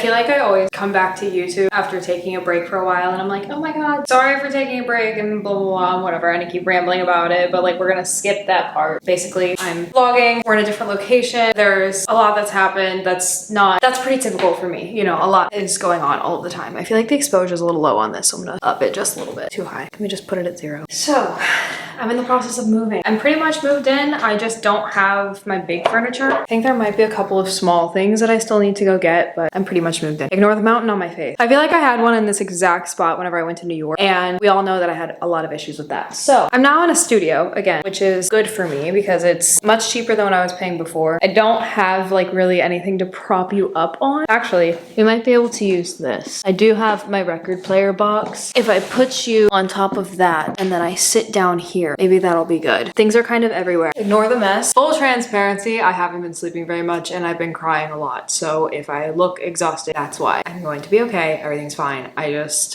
feel like I always come back to YouTube after taking a break for a while and I'm like, oh my god, sorry for taking a break and blah blah blah, whatever, and I keep rambling about it, but like we're gonna skip that part. Basically, I'm vlogging, we're in a different location, there's a lot that's happened that's pretty typical for me, you know, a lot is going on all the time. I feel like the exposure is a little low on this, so I'm gonna up it just a little bit. Too high. Let me just put it at 0. So, I'm in the process of moving. I'm pretty much moved in. I just don't have my big furniture. I think there might be a couple of small things that I still need to go get, but I'm pretty much moved in. Ignore the mountain on my face. I feel like I had one in this exact spot whenever I went to New York, and we all know that I had a lot of issues with that. So I'm now in a studio again, which is good for me because it's much cheaper than what I was paying before. I don't have like really anything to prop you up on. Actually, we might be able to use this. I do have my record player box. If I put you on top of that and then I sit down here, maybe that'll be good. Things are kind of everywhere. Ignore the mess. Full transparency, I haven't been sleeping very much and I've been crying a lot. So if I look exhausted, that's why. I'm going to be okay. Everything's fine. I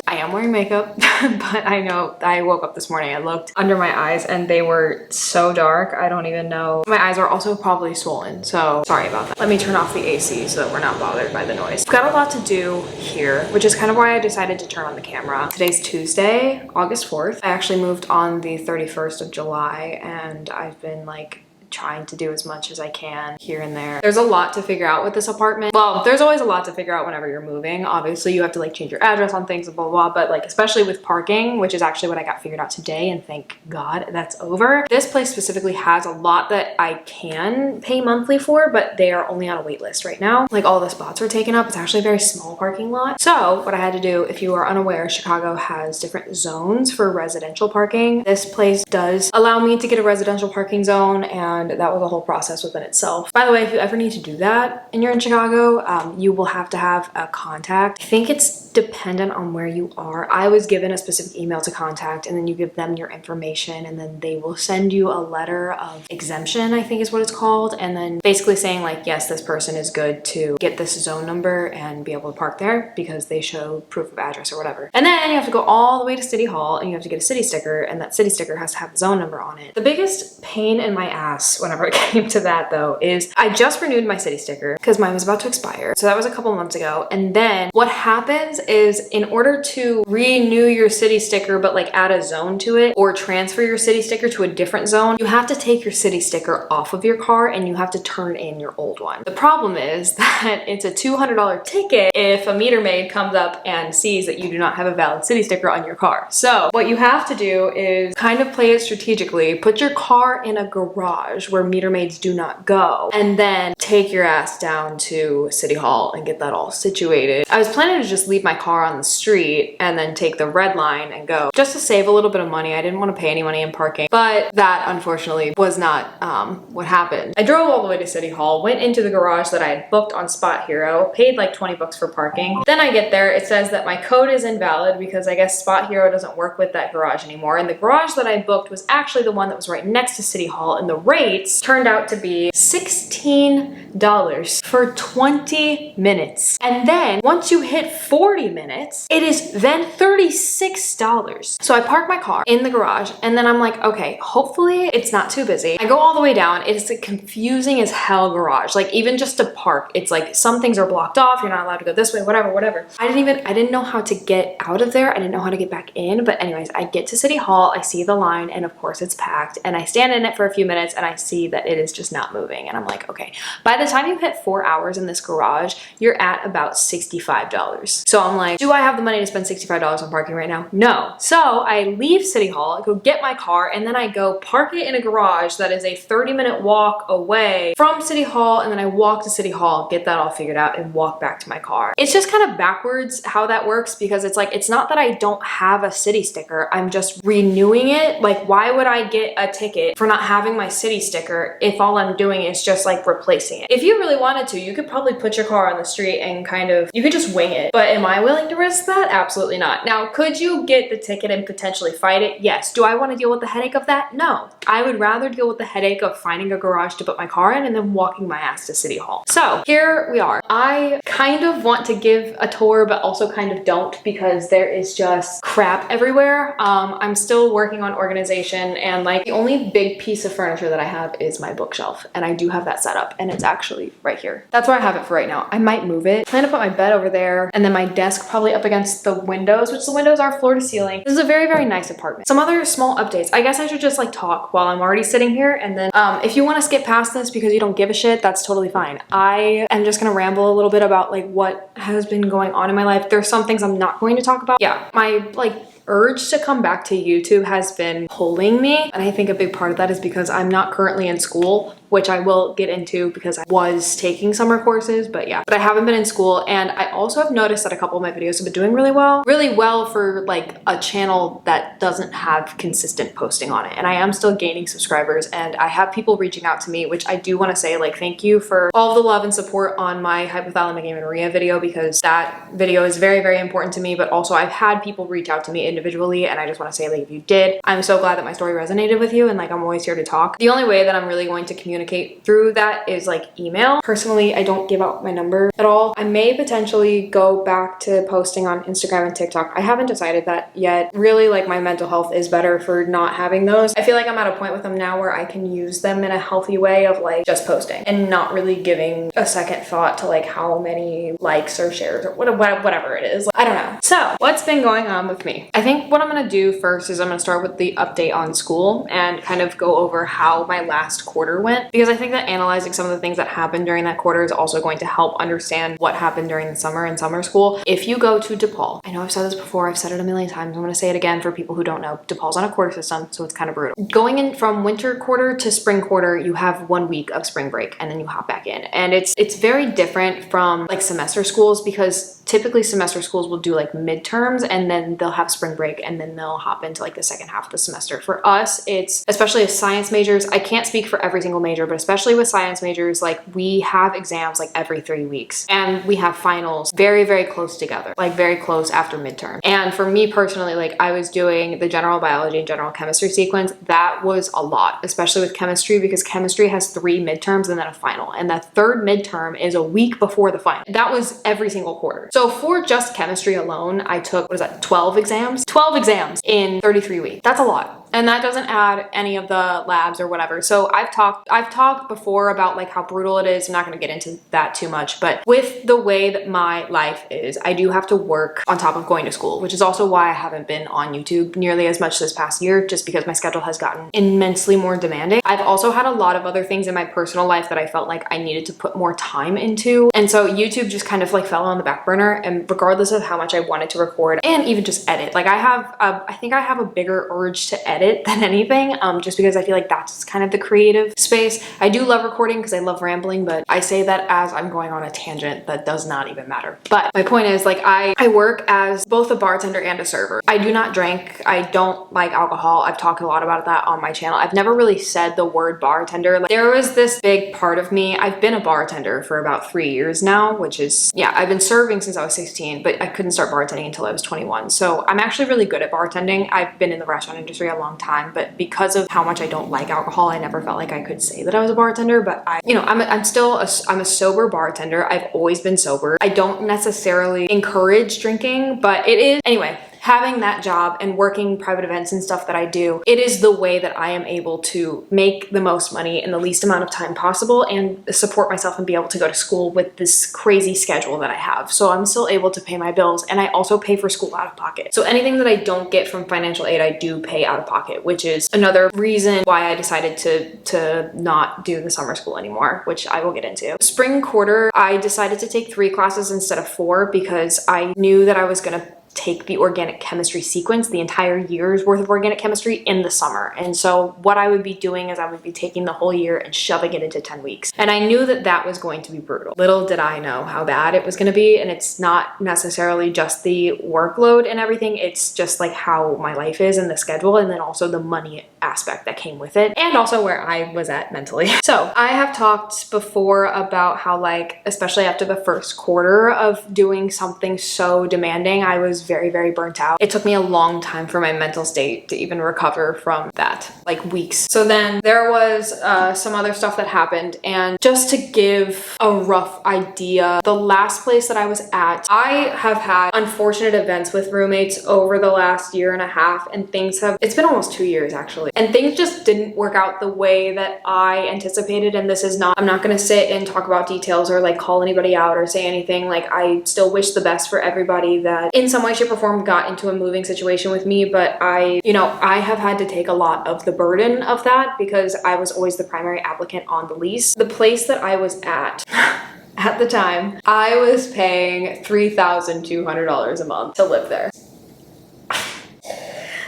am wearing makeup, but I know I woke up this morning, I looked under my eyes and they were so dark. I don't even know. My eyes are also probably swollen. So sorry about that. Let me turn off the AC so that we're not bothered by the noise. I've got a lot to do here, which is kind of why I decided to turn on the camera. Today's Tuesday, August 4th. I actually moved on the 31st of July and I've been like trying to do as much as I can here and there. There's a lot to figure out with this apartment. Well, there's always a lot to figure out whenever you're moving. Obviously, you have to like change your address on things and blah, blah, blah, but like especially with parking, which is actually what I got figured out today, and thank God that's over. This place specifically has a lot that I can pay monthly for, but they are only on a wait list right now. Like all the spots were taken up. It's actually a very small parking lot. So what I had to do, if you are unaware, Chicago has different zones for residential parking. This place does allow me to get a residential parking zone, and that was a whole process within itself. By the way, if you ever need to do that and you're in Chicago, you will have to have a contact. I think it's dependent on where you are. I was given a specific email to contact, and then you give them your information, and then they will send you a letter of exemption, I think is what it's called, and then basically saying like, yes, this person is good to get this zone number and be able to park there because they show proof of address or whatever. And then you have to go all the way to City Hall and you have to get a city sticker, and that city sticker has to have the zone number on it. The biggest pain in my ass whenever it came to that though is I just renewed my city sticker because mine was about to expire. So that was a couple months ago. And then what happens is, in order to renew your city sticker but like add a zone to it or transfer your city sticker to a different zone, you have to take your city sticker off of your car and you have to turn in your old one. The problem is that it's a $200 ticket if a meter maid comes up and sees that you do not have a valid city sticker on your car. So what you have to do is kind of play it strategically, put your car in a garage where meter maids do not go, and then take your ass down to City Hall and get that all situated. I was planning to just leave my car on the street and then take the red line and go, just to save a little bit of money. I didn't want to pay any money in parking, but that unfortunately was not what happened. I drove all the way to City Hall, went into the garage that I had booked on Spot Hero, paid like 20 bucks for parking. Then I get there, it says that my code is invalid because I guess Spot Hero doesn't work with that garage anymore, and the garage that I booked was actually the one that was right next to City Hall, and the rates turned out to be $16 for 20 minutes. And then once you hit 40 minutes, it is then $36. So I park my car in the garage and then I'm like, okay, hopefully it's not too busy. I go all the way down. It is a confusing as hell garage. Like even just to park, it's like some things are blocked off. You're not allowed to go this way, whatever. I didn't know how to get out of there. I didn't know how to get back in. But anyways, I get to City Hall, I see the line, and of course it's packed, and I stand in it for a few minutes and I see that it is just not moving. And I'm like, okay, by the time you hit 4 hours in this garage, you're at about $65. So I'm like, do I have the money to spend $65 on parking right now? No. So I leave City Hall, I go get my car, and then I go park it in a garage that is a 30-minute walk away from City Hall, and then I walk to City Hall, get that all figured out, and walk back to my car. It's just kind of backwards how that works, because it's like, it's not that I don't have a city sticker, I'm just renewing it. Like, why would I get a ticket for not having my city sticker if all I'm doing is just like replacing it? If you really wanted to, you could probably put your car on the street and kind of, you could just wing it. But am I willing to risk that? Absolutely not. Now, could you get the ticket and potentially fight it? Yes. Do I want to deal with the headache of that? No. I would rather deal with the headache of finding a garage to put my car in and then walking my ass to City Hall. So here we are. I kind of want to give a tour, but also kind of don't, because there is just crap everywhere. I'm still working on organization, and like the only big piece of furniture that I have is my bookshelf, and I do have that set up, and it's actually right here. That's where I have it for right now. I might move it. I plan to put my bed over there, and then my desk probably up against the windows, which the windows are floor to ceiling. This is a very, very nice apartment. Some other small updates. I guess I should just like talk while I'm already sitting here, and then if you want to skip past this because you don't give a shit, that's totally fine. I am just gonna ramble a little bit about like what has been going on in my life. There's some things I'm not going to talk about. Yeah, my like urge to come back to YouTube has been pulling me, and I think a big part of that is because I'm not currently in school, which I will get into because I was taking summer courses, but I haven't been in school. And I also have noticed that a couple of my videos have been doing really well for like a channel that doesn't have consistent posting on it. And I am still gaining subscribers, and I have people reaching out to me, which I do want to say like thank you for all the love and support on my hypothalamic amenorrhea video, because that video is very, very important to me. But also I've had people reach out to me individually, and I just want to say like if you did, I'm so glad that my story resonated with you, and like I'm always here to talk. The only way that I'm really going to communicate through that is like email. Personally, I don't give out my number at all. I may potentially go back to posting on Instagram and TikTok. I haven't decided that yet. Really, like my mental health is better for not having those. I feel like I'm at a point with them now where I can use them in a healthy way of like just posting and not really giving a second thought to like how many likes or shares or whatever it is. I don't know. So what's been going on with me? I think what I'm gonna do first is I'm gonna start with the update on school and kind of go over how my last quarter went, because I think that analyzing some of the things that happened during that quarter is also going to help understand what happened during the summer in summer school. If you go to DePaul, I know I've said this before, I've said it a million times, I'm gonna say it again for people who don't know, DePaul's on a quarter system, so it's kind of brutal. Going in from winter quarter to spring quarter, you have 1 week of spring break and then you hop back in. And it's very different from like semester schools, because typically semester schools will do like midterms and then they'll have spring break and then they'll hop into like the second half of the semester. For us, it's, especially as science majors, I can't speak for every single major, but especially with science majors, like we have exams like every 3 weeks and we have finals very, very close together, like very close after midterm. And for me personally, like I was doing the general biology and general chemistry sequence. That was a lot, especially with chemistry, because chemistry has 3 midterms and then a final. And that third midterm is a week before the final. That was every single quarter. So for just chemistry alone, I took, what is that, 12 exams? 12 exams in 33 weeks. That's a lot. And that doesn't add any of the labs or whatever. So I've talked before about like how brutal it is. I'm not going to get into that too much, but with the way that my life is, I do have to work on top of going to school, which is also why I haven't been on YouTube nearly as much this past year, just because my schedule has gotten immensely more demanding. I've also had a lot of other things in my personal life that I felt like I needed to put more time into. And so YouTube just kind of like fell on the back burner. And regardless of how much I wanted to record and even just edit, like I think I have a bigger urge to edit than anything, just because I feel like that's kind of the creative space. I do love recording because I love rambling, but I say that as I'm going on a tangent that does not even matter. But my point is, like I work as both a bartender and a server. I do not drink. I don't like alcohol. I've talked a lot about that on my channel. I've never really said the word bartender. Like, there was this big part of me. I've been a bartender for about 3 years now, which is, yeah, I've been serving since I was 16, but I couldn't start bartending until I was 21. So I'm actually really good at bartending. I've been in the restaurant industry a long time, but because of how much I don't like alcohol, I never felt like I could say that I was a bartender. But I'm a sober bartender. I've always been sober. I don't necessarily encourage drinking, but it is, anyway, having that job and working private events and stuff that I do, it is the way that I am able to make the most money in the least amount of time possible and support myself and be able to go to school with this crazy schedule that I have. So I'm still able to pay my bills, and I also pay for school out of pocket. So anything that I don't get from financial aid, I do pay out of pocket, which is another reason why I decided to not do the summer school anymore, which I will get into. Spring quarter, I decided to take 3 classes instead of 4 because I knew that I was gonna take the organic chemistry sequence, the entire year's worth of organic chemistry, in the summer. And so what I would be doing is I would be taking the whole year and shoving it into 10 weeks. And I knew that that was going to be brutal. Little did I know how bad it was going to be. And it's not necessarily just the workload and everything. It's just like how my life is and the schedule, and then also the money aspect that came with it, and also where I was at mentally. So I have talked before about how, like, especially after the first quarter of doing something so demanding, I was very, very burnt out. It took me a long time for my mental state to even recover from that, like weeks. So then there was some other stuff that happened, and just to give a rough idea, the last place that I was at, I have had unfortunate events with roommates over the last year and a half, and it's been almost 2 years actually, and things just didn't work out the way that I anticipated. And this is not, I'm not gonna sit and talk about details or like call anybody out or say anything. Like, I still wish the best for everybody that in some way, shape, or form got into a moving situation with me, but I have had to take a lot of the burden of that because I was always the primary applicant on the lease. The place that I was at at the time, I was paying $3,200 a month to live there.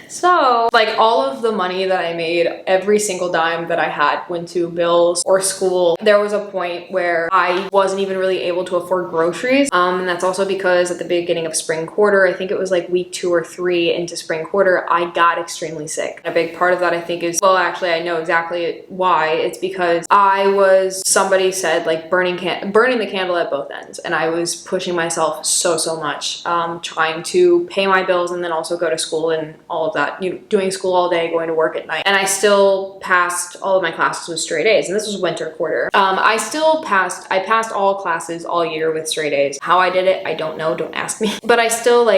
So like all of the money that I made, every single dime that I had went to bills or school. There was a point where I wasn't even really able to afford groceries. And that's also because at the beginning of spring quarter, I think it was like week 2 or 3 into spring quarter, I got extremely sick. A big part of that I think is, well, actually I know exactly why. It's because somebody said like burning the candle at both ends. And I was pushing myself so much, trying to pay my bills and then also go to school and all of that. Doing school all day, going to work at night. And I still passed all of my classes with straight A's, and this was winter quarter. I passed all classes all year with straight A's. How I did it, I don't know, don't ask me. But I still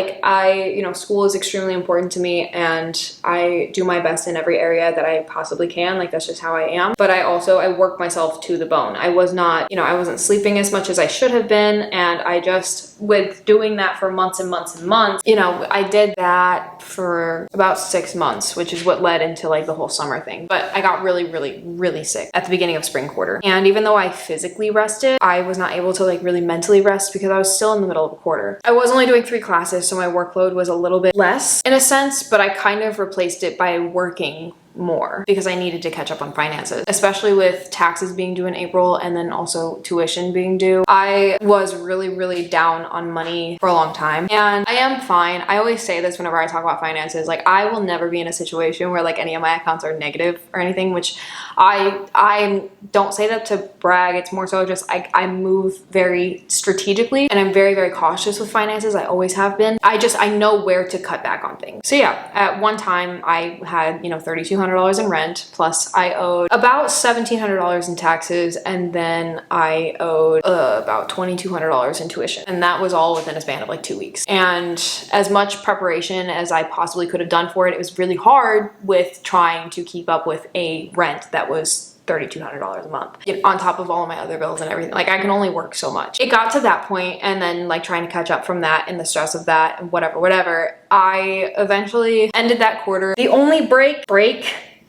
school is extremely important to me, and I do my best in every area that I possibly can. Like, that's just how I am. But I work myself to the bone. I wasn't sleeping as much as I should have been, and I just, with doing that for months and months and months, I did that for about 6 months, which is what led into like the whole summer thing. But I got really sick at the beginning of spring quarter. And even though I physically rested, I was not able to like really mentally rest because I was still in the middle of a quarter. I was only doing 3 classes, so my workload was a little bit less in a sense, but I kind of replaced it by working more because I needed to catch up on finances, especially with taxes being due in April and then also tuition being due. I was really down on money for a long time, and I am fine. I always say this whenever I talk about finances, like I will never be in a situation where like any of my accounts are negative or anything, which I don't say that to brag. It's more so just I move very strategically, and I'm very cautious with finances. I always have been. I know where to cut back on things. So yeah, at one time I had $3,200 in rent, plus I owed about $1,700 in taxes, and then I owed about $2,200 in tuition, and that was all within a span of like 2 weeks. And as much preparation as I possibly could have done for it, it was really hard with trying to keep up with a rent that was $3,200 a month on top of all of my other bills and everything. Like, I can only work so much. It got to that point, and then like trying to catch up from that and the stress of that and whatever, I eventually ended that quarter. The only break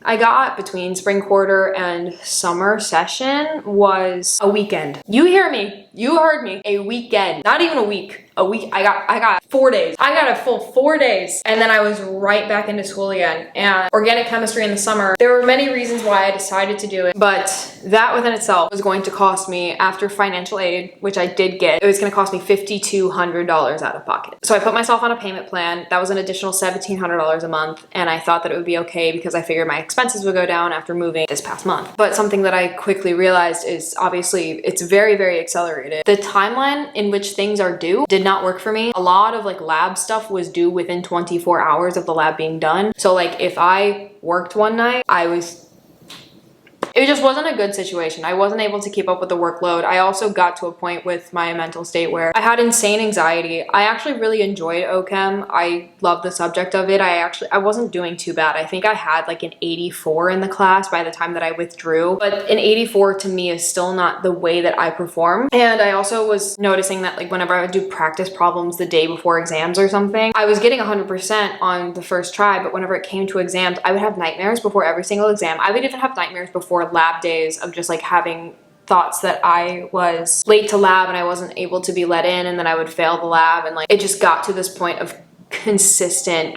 I got between spring quarter and summer session was a weekend. You hear me, you heard me, a weekend, not even a week. I got 4 days. I got a full 4 days, and then I was right back into school again. And organic chemistry in the summer, there were many reasons why I decided to do it, but that within itself was going to cost me, after financial aid, which I did get, it was going to cost me $5,200 out of pocket. So I put myself on a payment plan. That was an additional $1,700 a month, and I thought that it would be okay because I figured my expenses would go down after moving this past month. But something that I quickly realized is, obviously it's very accelerated. The timeline in which things are due did not work for me. A lot of like lab stuff was due within 24 hours of the lab being done. So like if I worked one night, it just wasn't a good situation. I wasn't able to keep up with the workload. I also got to a point with my mental state where I had insane anxiety. I actually really enjoyed OChem. I love the subject of it. I wasn't doing too bad. I think I had like an 84 in the class by the time that I withdrew, but an 84 to me is still not the way that I perform. And I also was noticing that like whenever I would do practice problems the day before exams or something, I was getting 100% on the first try, but whenever it came to exams, I would have nightmares before every single exam. I would even have nightmares before lab days of just like having thoughts that I was late to lab and I wasn't able to be let in, and then I would fail the lab, and like it just got to this point of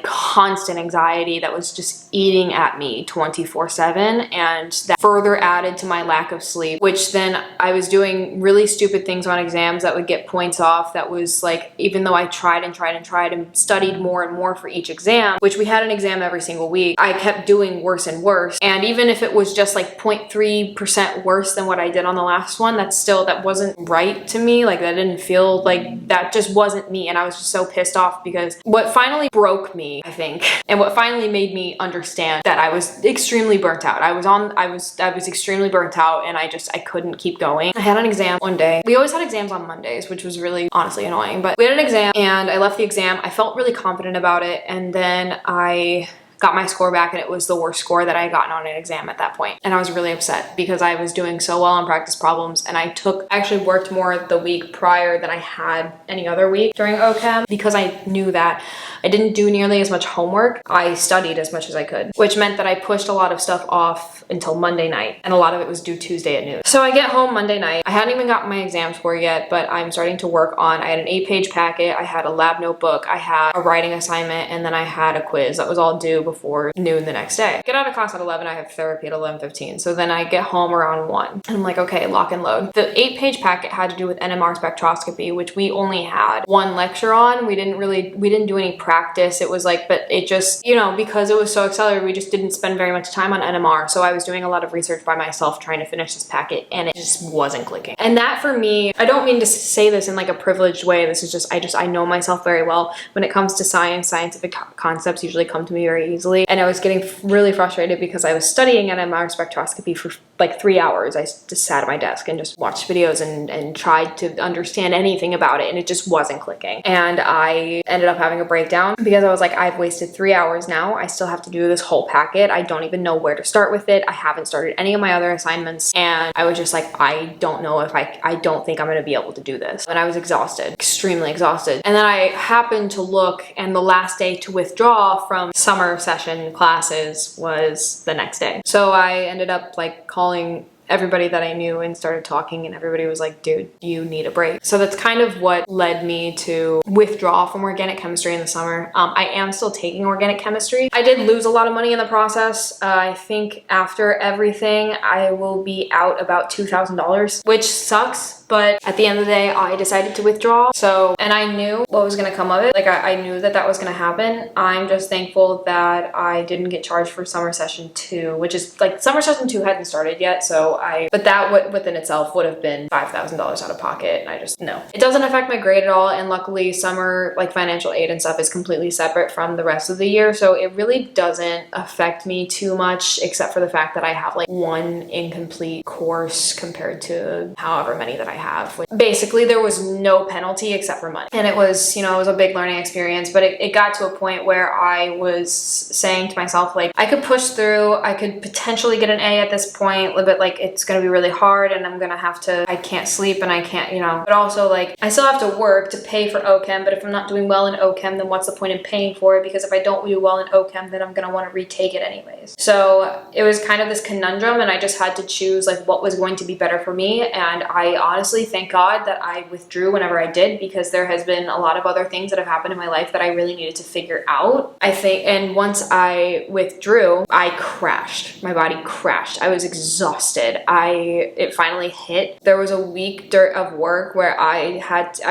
constant anxiety that was just eating at me 24/7, and that further added to my lack of sleep, which then I was doing really stupid things on exams that would get points off. That was like, even though I tried and studied more and more for each exam, which we had an exam every single week, I kept doing worse and worse. And even if it was just like 0.3% worse than what I did on the last one, that wasn't right to me. Like, that didn't feel like, that just wasn't me. And I was just so pissed off because what what finally broke me, I think, and what finally made me understand that I was extremely burnt out. I was extremely burnt out, and I couldn't keep going. I had an exam one day. We always had exams on Mondays, which was really honestly annoying, but we had an exam and I left the exam. I felt really confident about it, and then I got my score back and it was the worst score that I had gotten on an exam at that point. And I was really upset because I was doing so well on practice problems, and I actually worked more the week prior than I had any other week during OChem because I knew that I didn't do nearly as much homework. I studied as much as I could, which meant that I pushed a lot of stuff off until Monday night, and a lot of it was due Tuesday at noon. So I get home Monday night. I hadn't even gotten my exam score yet, but I'm starting to work on, I had an 8-page packet, I had a lab notebook, I had a writing assignment, and then I had a quiz that was all due before noon the next day. Get out of class at 11, I have therapy at 11:15. So then I get home around 1. And I'm like, okay, lock and load. The 8-page packet had to do with NMR spectroscopy, which we only had one lecture on. We didn't do any practice. It was like, but it just, you know, because it was so accelerated, we just didn't spend very much time on NMR. So I was doing a lot of research by myself trying to finish this packet, and it just wasn't clicking. And that for me, I don't mean to say this in like a privileged way. This is just, I know myself very well. When it comes to scientific concepts usually come to me very easily. And I was getting really frustrated because I was studying NMR spectroscopy for like 3 hours. I just sat at my desk and just watched videos and tried to understand anything about it, and it just wasn't clicking. And I ended up having a breakdown because I was like, I've wasted 3 hours now. I still have to do this whole packet. I don't even know where to start with it. I haven't started any of my other assignments, and I was just like, I don't know if I don't think I'm gonna be able to do this. And I was exhausted, extremely exhausted. And then I happened to look, and the last day to withdraw from summer session classes was the next day. So I ended up like calling everybody that I knew and started talking, and everybody was like, dude, you need a break. So that's kind of what led me to withdraw from organic chemistry in the summer. I am still taking organic chemistry. I did lose a lot of money in the process. I think after everything, I will be out about $2,000, which sucks. But at the end of the day, I decided to withdraw. So, and I knew what was gonna come of it. Like I knew that that was gonna happen. I'm just thankful that I didn't get charged for summer session 2, which is like summer session 2 hadn't started yet. So but that within itself would have been $5,000 out of pocket. And I just, no. It doesn't affect my grade at all. And luckily summer like financial aid and stuff is completely separate from the rest of the year. So it really doesn't affect me too much, except for the fact that I have like one incomplete course compared to however many that I have. Basically, there was no penalty except for money. And it was, you know, it was a big learning experience, but it got to a point where I was saying to myself, like, I could push through, I could potentially get an A at this point, but like, it's gonna be really hard, and I'm gonna have to, I can't sleep, and I can't, you know, but also like, I still have to work to pay for OChem, but if I'm not doing well in OChem, then what's the point in paying for it? Because if I don't do well in OChem, then I'm gonna wanna retake it anyways. So it was kind of this conundrum, and I just had to choose like what was going to be better for me. And I honestly thank God that I withdrew whenever I did, because there has been a lot of other things that have happened in my life that I really needed to figure out, I think. And once I withdrew, I crashed. My body crashed. I was exhausted. It finally hit. There was a week of work where I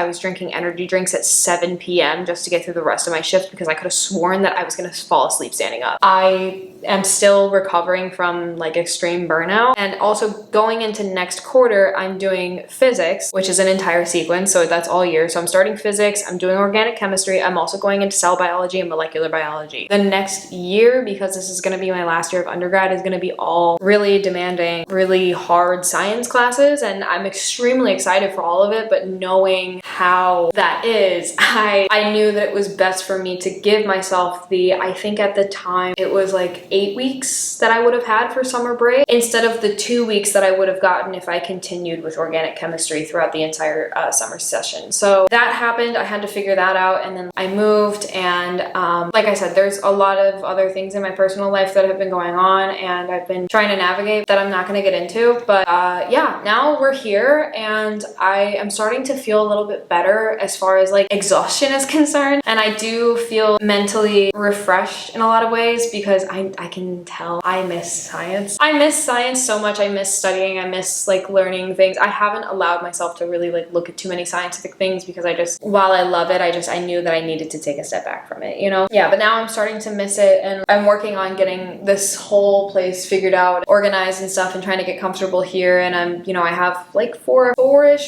was drinking energy drinks at 7 p.m. just to get through the rest of my shift, because I could have sworn that I was gonna fall asleep standing up. I am still recovering from like extreme burnout. And also going into next quarter, I'm doing physics, which is an entire sequence. So that's all year. So I'm starting physics, I'm doing organic chemistry, I'm also going into cell biology and molecular biology. The next year, because this is gonna be my last year of undergrad, is gonna be all really demanding, really hard science classes. And I'm extremely excited for all of it, but knowing how that is, I knew that it was best for me to give myself I think at the time it was like 8 weeks that I would have had for summer break, instead of the 2 weeks that I would have gotten if I continued with organic chemistry throughout the entire summer session. So that happened. I had to figure that out, and then I moved, and like I said, there's a lot of other things in my personal life that have been going on, and I've been trying to navigate that I'm not going to get into. But yeah, now we're here, and I am starting to feel a little bit better as far as like exhaustion is concerned, and I do feel mentally refreshed in a lot of ways, because I I can tell I miss science. I miss science so much. I miss studying. I miss like learning things. I haven't allowed myself to really like look at too many scientific things because while I love it, I knew that I needed to take a step back from it, you know? Yeah, but now I'm starting to miss it, and I'm working on getting this whole place figured out, organized and stuff, and trying to get comfortable here. And I have like 4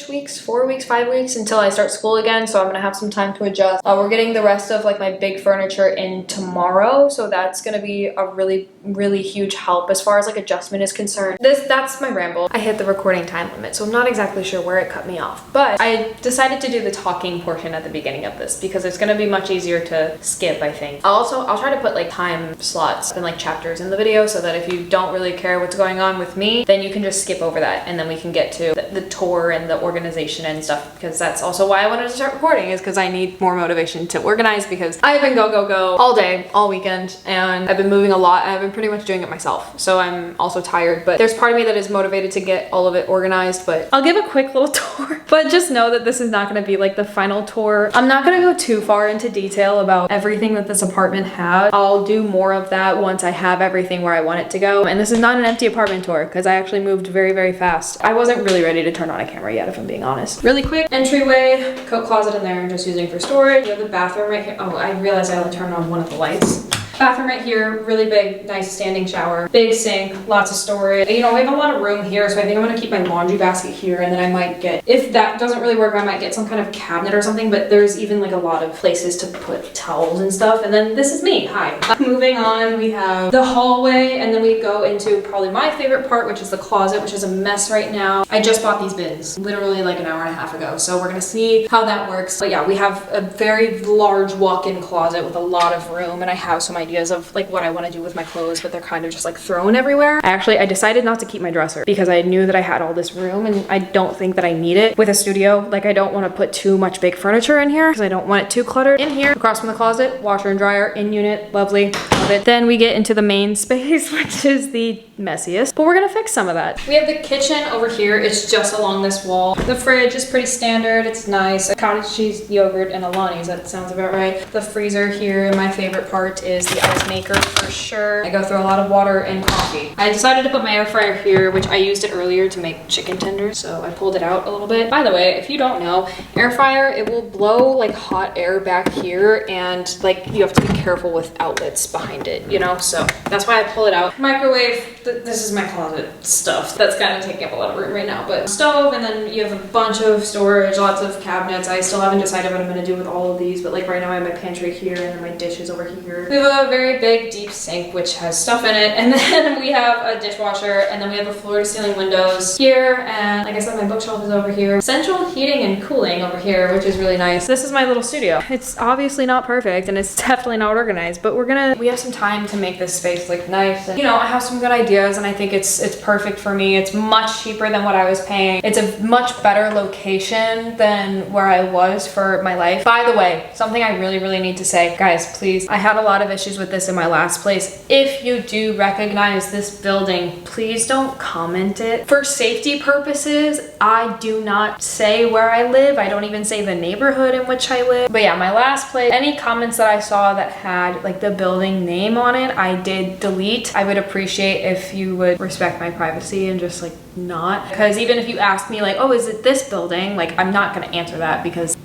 weeks, 5 weeks until I start school again. So I'm gonna have some time to adjust. We're getting the rest of like my big furniture in tomorrow. So that's gonna be a really, really huge help as far as like adjustment is concerned. That's my ramble. I hit the recording time limit, so I'm not exactly sure where it cut me off, but I decided to do the talking portion at the beginning of this because it's gonna be much easier to skip, I think. I'll try to put like time slots and like chapters in the video so that if you don't really care what's going on with me, then you can just skip over that and then we can get to the tour and the organization and stuff, because that's also why I wanted to start recording, is because I need more motivation to organize because I've been go all day, all weekend, and I've been moving a lot. I've been pretty much doing it myself, so I'm also tired, but there's part of me that is motivated to get all of it organized. But I'll give a quick little tour, but just know that this is not going to be like the final tour. I'm not going to go too far into detail about everything that this apartment has. I'll do more of that once I have everything where I want it to go. And this is not an empty apartment tour because I actually moved very, very fast. I wasn't really ready to turn on a camera yet, if I'm being honest. Really quick entryway, coat closet in there I'm just using for storage. We have the bathroom right here. Oh, I realized I only turned on one of the lights. Bathroom right here, really big, nice standing shower, big sink, lots of storage. You know, we have a lot of room here, so I think I'm gonna keep my laundry basket here, and then I might get, if that doesn't really work, I might get some kind of cabinet or something, but there's even like a lot of places to put towels and stuff. And then this is me, hi. Moving on, we have the hallway, and then we go into probably my favorite part, which is the closet, which is a mess right now. I just bought these bins, literally like an hour and a half ago, so we're gonna see how that works. But yeah, we have a very large walk-in closet with a lot of room, and I have some ideas of like what I want to do with my clothes, but they're kind of just like thrown everywhere. I decided not to keep my dresser because I knew that I had all this room, and I don't think that I need it with a studio. Like, I don't want to put too much big furniture in here because I don't want it too cluttered. In here, across from the closet, washer and dryer in unit, lovely, love it. Then we get into the main space, which is the messiest, but we're gonna fix some of that. We have the kitchen over here. It's just along this wall. The fridge is pretty standard. It's nice. Cottage cheese, yogurt, and Alani's. That sounds about right. The freezer here, my favorite part is the ice maker for sure. I go through a lot of water and coffee. I decided to put my air fryer here, which I used it earlier to make chicken tenders, so I pulled it out a little bit. By the way, if you don't know, air fryer, it will blow like hot air back here, and like you have to be careful with outlets behind it, you know? So that's why I pull it out. Microwave, this is my closet stuff. That's kind of taking up a lot of room right now, but stove, and then you have a bunch of storage, lots of cabinets. I still haven't decided what I'm gonna do with all of these, but like right now I have my pantry here and then my dishes over here. We have a very big deep sink which has stuff in it, and then we have a dishwasher, and then we have the floor to ceiling windows here, and like I said, my bookshelf is over here. Central heating and cooling over here, which is really nice. This is my little studio. It's obviously not perfect and it's definitely not organized, but we have some time to make this space look nice, and you know, I have some good ideas, and I think it's perfect for me. It's much cheaper than what I was paying. It's a much better location than where I was for my life. By the way, something I really, really need to say, guys, please, I had a lot of issues with this in my last place. If you do recognize this building, please don't comment it. For safety purposes, I do not say where I live. I don't even say the neighborhood in which I live. But yeah, my last place, any comments that I saw that had like the building name on it, I did delete. I would appreciate if you would respect my privacy and just like not, because even if you ask me like, oh, is it this building? Like, I'm not gonna answer that because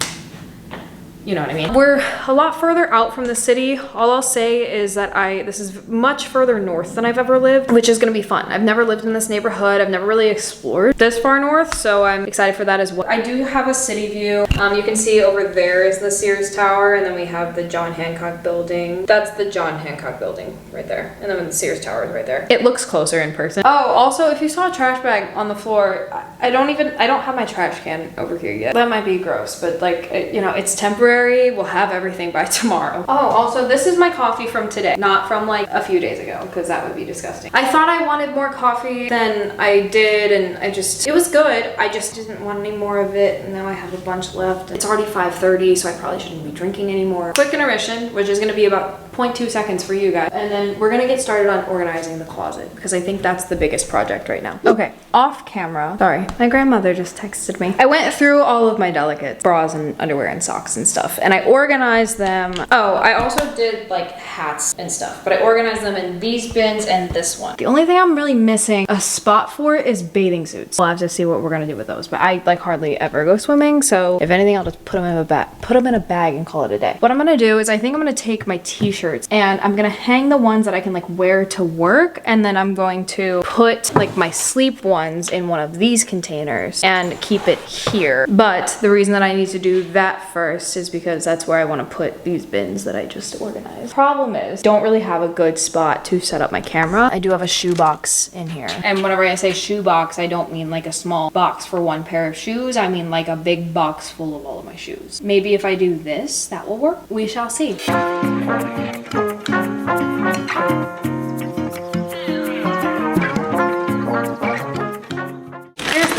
you know what I mean. We're a lot further out from the city. All I'll say is that this is much further north than I've ever lived, which is gonna be fun. I've never lived in this neighborhood. I've never really explored this far north, so I'm excited for that as well. I do have a city view. You can see over there is the Sears Tower, and then we have the John Hancock building. That's the John Hancock building right there. And then the Sears Tower is right there. It looks closer in person. Oh, also, if you saw a trash bag on the floor, I don't have my trash can over here yet. That might be gross, but like, you know, it's temporary. We'll have everything by tomorrow. Oh, also, this is my coffee from today, not from like a few days ago, because that would be disgusting. I thought I wanted more coffee than I did, and it was good. I just didn't want any more of it, and now I have a bunch left. It's already 5:30, so I probably shouldn't be drinking anymore. Quick intermission, which is gonna be about 0.2 seconds for you guys. And then we're gonna get started on organizing the closet because I think that's the biggest project right now. Okay, off camera. Sorry, my grandmother just texted me. I went through all of my delicates, bras and underwear and socks and stuff, and I organized them. Oh, I also did like hats and stuff, but I organized them in these bins and this one. The only thing I'm really missing a spot for is bathing suits. We'll have to see what we're gonna do with those, but I like hardly ever go swimming, so if anything, I'll just put them in a bag and call it a day. What I'm gonna do is I think I'm gonna take my t-shirts and I'm gonna hang the ones that I can like wear to work, and then I'm going to put like my sleep ones in one of these containers and keep it here. But the reason that I need to do that first is because that's where I want to put these bins that I just organized. Problem is, don't really have a good spot to set up my camera. I do have a shoe box in here. And whenever I say shoe box, I don't mean like a small box for one pair of shoes. I mean like a big box full of all of my shoes. Maybe if I do this, that will work. We shall see.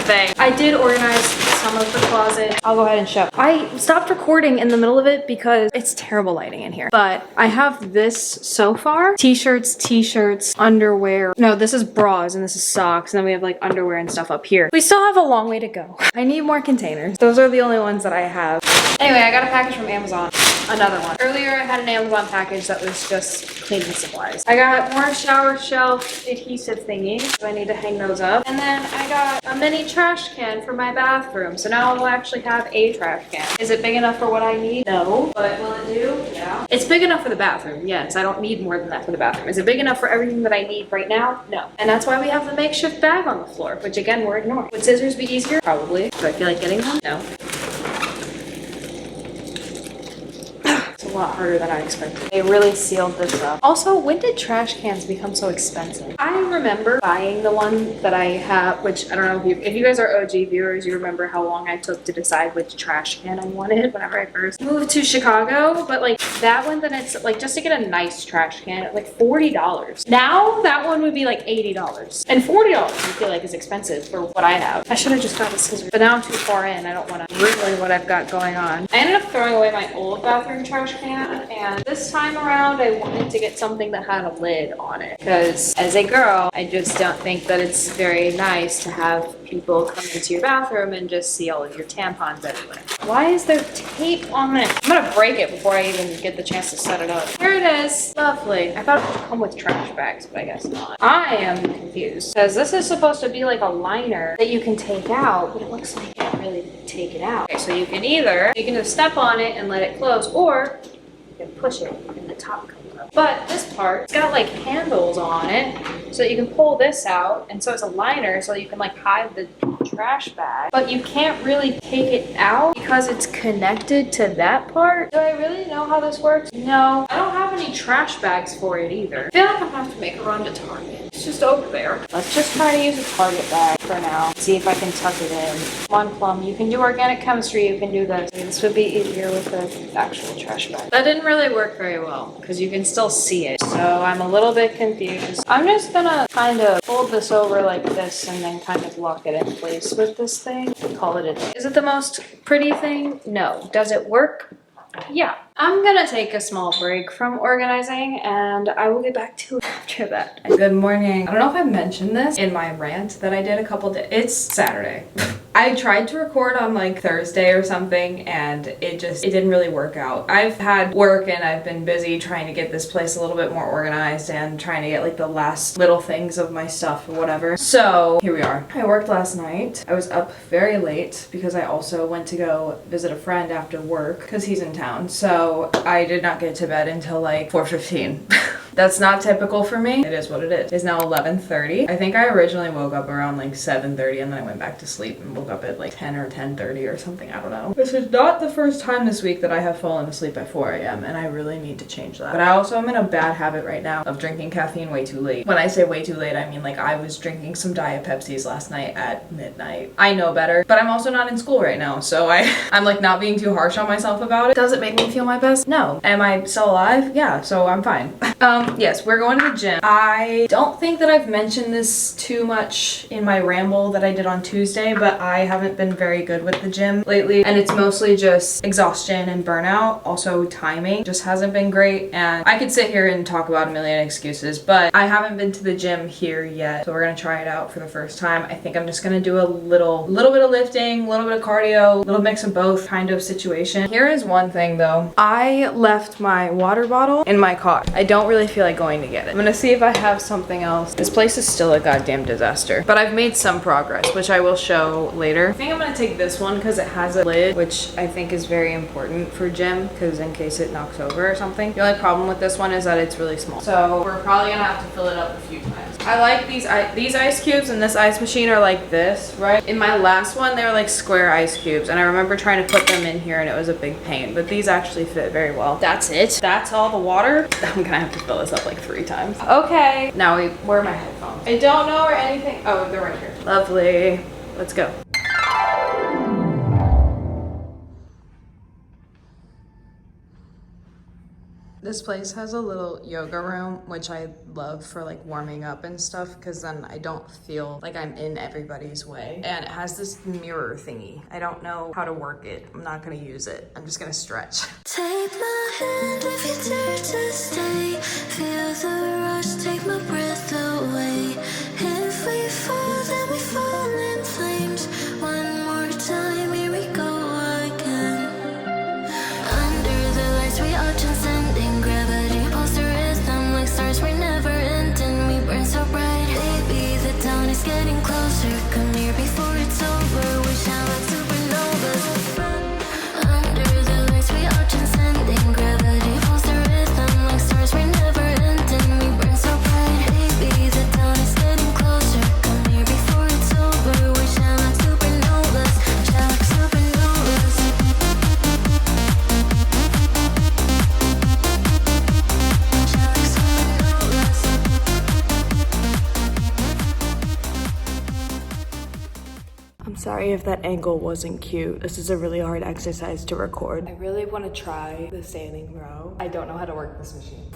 Thing. I did organize some of the closet. I'll go ahead and show. I stopped recording in the middle of it because it's terrible lighting in here. But I have this so far. T-shirts, underwear. No, this is bras and this is socks. And then we have like underwear and stuff up here. We still have a long way to go. I need more containers. Those are the only ones that I have. Anyway, I got a package from Amazon. Another one. Earlier I had an Amazon package that was just cleaning supplies. I got more shower shelf adhesive thingies, so I need to hang those up. And then I got a mini trash can for my bathroom. So now I'll actually have a trash can. Is it big enough for what I need? No. But will it do? Yeah. It's big enough for the bathroom. Yes, I don't need more than that for the bathroom. Is it big enough for everything that I need right now? No. And that's why we have the makeshift bag on the floor, which again, we're ignoring. Would scissors be easier? Probably. Do I feel like getting them? No. A lot harder than I expected. They really sealed this up. Also, when did trash cans become so expensive? I remember buying the one that I have, which I don't know if you guys are OG viewers, you remember how long I took to decide which trash can I wanted whenever I first moved to Chicago. But like that one, then it's like just to get a nice trash can, like $40. Now that one would be like $80. And $40 I feel like is expensive for what I have. I should have just got the scissors, but now I'm too far in. I don't want to ruin what I've got going on. I ended up throwing away my old bathroom trash can. And this time around I wanted to get something that had a lid on it because as a girl I just don't think that it's very nice to have people come into your bathroom and just see all of your tampons everywhere. Why is there tape on it? I'm gonna break it before I even get the chance to set it up. Here it is. Lovely. I thought it would come with trash bags, but I guess not. I am confused because this is supposed to be like a liner that you can take out, but it looks like you can't really take it out. Okay, so you can just step on it and let it close, or you can push it and the top comes up. But this part, it's got like handles on it so that you can pull this out, and so it's a liner so you can like hide the trash bag, but you can't really take it out because it's connected to that part. Do I really know how this works? No. I don't have any trash bags for it either. I feel like I'm gonna have to make a run to Target. It's just over there. Let's just try to use a Target bag for now. See if I can tuck it in. Come on, Plum. You can do organic chemistry. You can do this. This would be easier with the actual trash bag. That didn't really work very well because you can still see it. So I'm a little bit confused. I'm just gonna kind of fold this over like this and then kind of lock it in place with this thing. Call it a day. Is it the most pretty thing? No. Does it work? Yeah. I'm gonna take a small break from organizing and I will get back to it after that. Good morning. I don't know if I mentioned this in my rant that I did a couple days. It's Saturday. I tried to record on like Thursday or something and it didn't really work out. I've had work and I've been busy trying to get this place a little bit more organized and trying to get like the last little things of my stuff or whatever. So here we are. I worked last night. I was up very late because I also went to go visit a friend after work because he's in town. So I did not get to bed until like 4:15. That's not typical for me. It is what it is. It's now 11:30. I think I originally woke up around like 7:30 and then I went back to sleep and woke up at like 10 or 10:30 or something. I don't know. This is not the first time this week that I have fallen asleep at 4 a.m. and I really need to change that. But I also am in a bad habit right now of drinking caffeine way too late. When I say way too late, I mean like I was drinking some Diet Pepsis last night at midnight. I know better, but I'm also not in school right now, so I'm like not being too harsh on myself about it. Does it make me feel my best? No. Am I still alive? Yeah, so I'm fine. Yes, we're going to the gym. I don't think that I've mentioned this too much in my ramble that I did on Tuesday, but I haven't been very good with the gym lately, and it's mostly just exhaustion and burnout. Also, timing just hasn't been great, and I could sit here and talk about a million excuses, but I haven't been to the gym here yet, so we're gonna try it out for the first time. I think I'm just gonna do a little bit of lifting, a little bit of cardio, a little mix of both kind of situation. Here is one thing though. I left my water bottle in my car. I don't really feel like going to get it. I'm gonna see if I have something else. This place is still a goddamn disaster, but I've made some progress, which I will show later. I think I'm gonna take this one because it has a lid, which I think is very important for gym, because in case it knocks over or something. The only problem with this one is that it's really small, so we're probably gonna have to fill it up a few times. I like these ice cubes, and this ice machine are like this, right? In my last one, they were like square ice cubes, and I remember trying to put them in here and it was a big pain, but these actually fit very well. That's it. That's all the water. I'm gonna have to fill this up like 3 times. Okay, now where are my headphones? I don't know where anything, oh, they're right here. Lovely, let's go. This place has a little yoga room, which I love for like warming up and stuff, because then I don't feel like I'm in everybody's way. And it has this mirror thingy. I don't know how to work it. I'm not gonna use it. I'm just gonna stretch. Take my hand if you dare to stay. Feel the rush, take my breath away. If we fall, then we fall in flames. One more time, here we go again. Under the lights, we are transcending. Gravity pulls the rhythm like stars, we're never ending. We burn so bright, baby, the dawn is getting closer. Come here before it's over, we shine like supernovas. Under the lights, we are transcending. Gravity pulls the rhythm like stars, we're never ending. We burn so bright, baby, the dawn is getting closer. Come here before it's over, we shine like supernovas. Shine like supernovas. I'm sorry if that angle wasn't cute. This is a really hard exercise to record. I really want to try the standing row. I don't know how to work this machine.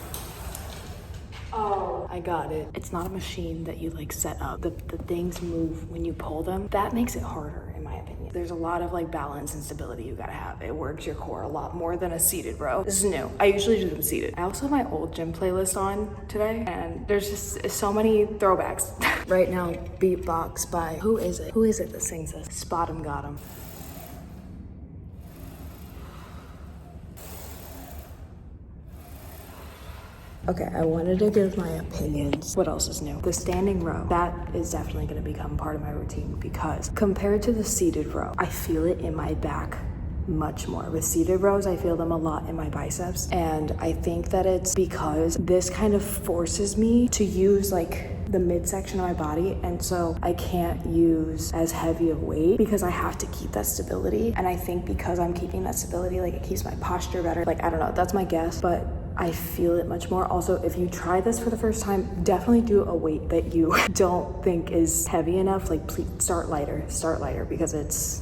Oh, I got it. It's not a machine that you like set up. The things move when you pull them. That makes it harder in my opinion. There's a lot of like balance and stability you gotta have. It works your core a lot more than a seated row. This is new. I usually do them seated. I also have my old gym playlist on today, and there's just so many throwbacks. Right now, Beatbox by, who is it? Who is it that sings this? Spot 'em Got 'em. Okay, I wanted to give my opinions. What else is new? The standing row. That is definitely gonna become part of my routine, because compared to the seated row, I feel it in my back much more. With seated rows, I feel them a lot in my biceps. And I think that it's because this kind of forces me to use like the midsection of my body, and so I can't use as heavy of weight because I have to keep that stability. And I think because I'm keeping that stability, like it keeps my posture better. Like, I don't know, that's my guess, but I feel it much more. Also, if you try this for the first time, definitely do a weight that you don't think is heavy enough. Like, please start lighter, because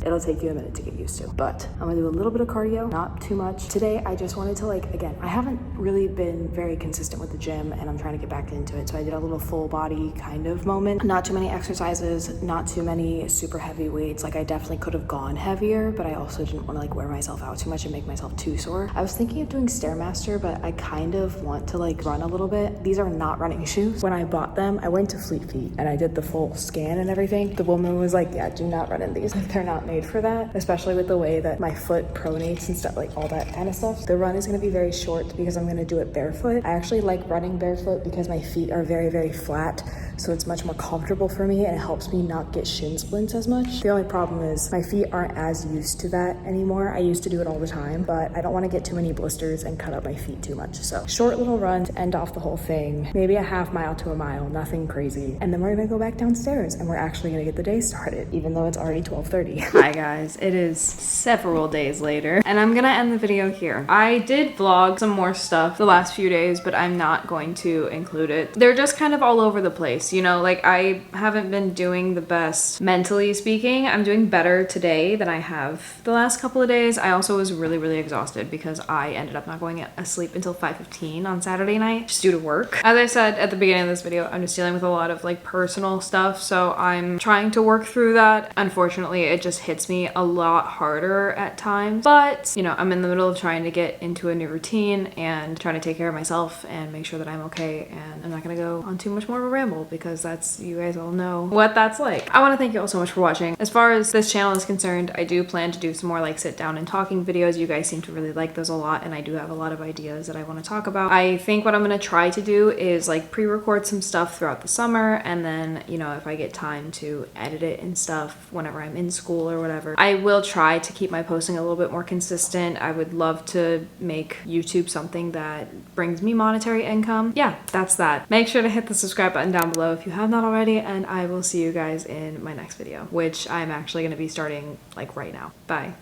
it'll take you a minute to get used to. But I'm gonna do a little bit of cardio, not too much. Today, I just wanted to like, again, I haven't really been very consistent with the gym, and I'm trying to get back into it. So I did a little full body kind of moment. Not too many exercises, not too many super heavy weights. Like, I definitely could have gone heavier, but I also didn't want to like wear myself out too much and make myself too sore. I was thinking of doing Stairmaster, but I kind of want to like run a little bit. These are not running shoes. When I bought them, I went to Fleet Feet and I did the full scan and everything. The woman was like, yeah, do not run in these. Like, they're not made for that, especially with the way that my foot pronates and stuff, like all that kind of stuff. The run is going to be very short because I'm going to do it barefoot. I actually like running barefoot because my feet are very, very flat. So it's much more comfortable for me, and it helps me not get shin splints as much. The only problem is my feet aren't as used to that anymore. I used to do it all the time, but I don't want to get too many blisters and cut up my feet too much. So short little run to end off the whole thing, maybe a half mile to a mile, nothing crazy. And then we're gonna go back downstairs and we're actually gonna get the day started, even though it's already 12:30. Hi guys, it is several days later, and I'm gonna end the video here. I did vlog some more stuff the last few days, but I'm not going to include it. They're just kind of all over the place, you know, like I haven't been doing the best mentally speaking. I'm doing better today than I have the last couple of days. I also was really, really exhausted because I ended up not going asleep until 5:15 on Saturday night just due to work. As I said at the beginning of this video, I'm just dealing with a lot of like personal stuff, so I'm trying to work through that. Unfortunately, it just hits me a lot harder at times, but you know, I'm in the middle of trying to get into a new routine and trying to take care of myself and make sure that I'm okay, and I'm not gonna go on too much more of a ramble because that's, you guys all know what that's like. I want to thank you all so much for watching. As far as this channel is concerned, I do plan to do some more like sit down and talking videos. You guys seem to really like those a lot, and I do have a lot of ideas that I want to talk about. I think what I'm going to try to do is like pre-record some stuff throughout the summer, and then, you know, if I get time to edit it and stuff whenever I'm in school or whatever, I will try to keep my posting a little bit more consistent. I would love to make YouTube something that brings me monetary income. Yeah, that's that. Make sure to hit the subscribe button down below if you have not already, and I will see you guys in my next video, which I'm actually going to be starting like right now. Bye.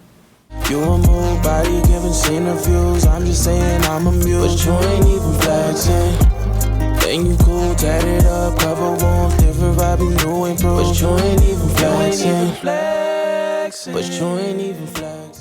You a move body giving scene reviews. I'm just saying I'm amused, but you ain't even flexing. Think you cool, tatted up, cover warm, different vibe, you new improved, but you ain't even flexing. But you ain't even flexing.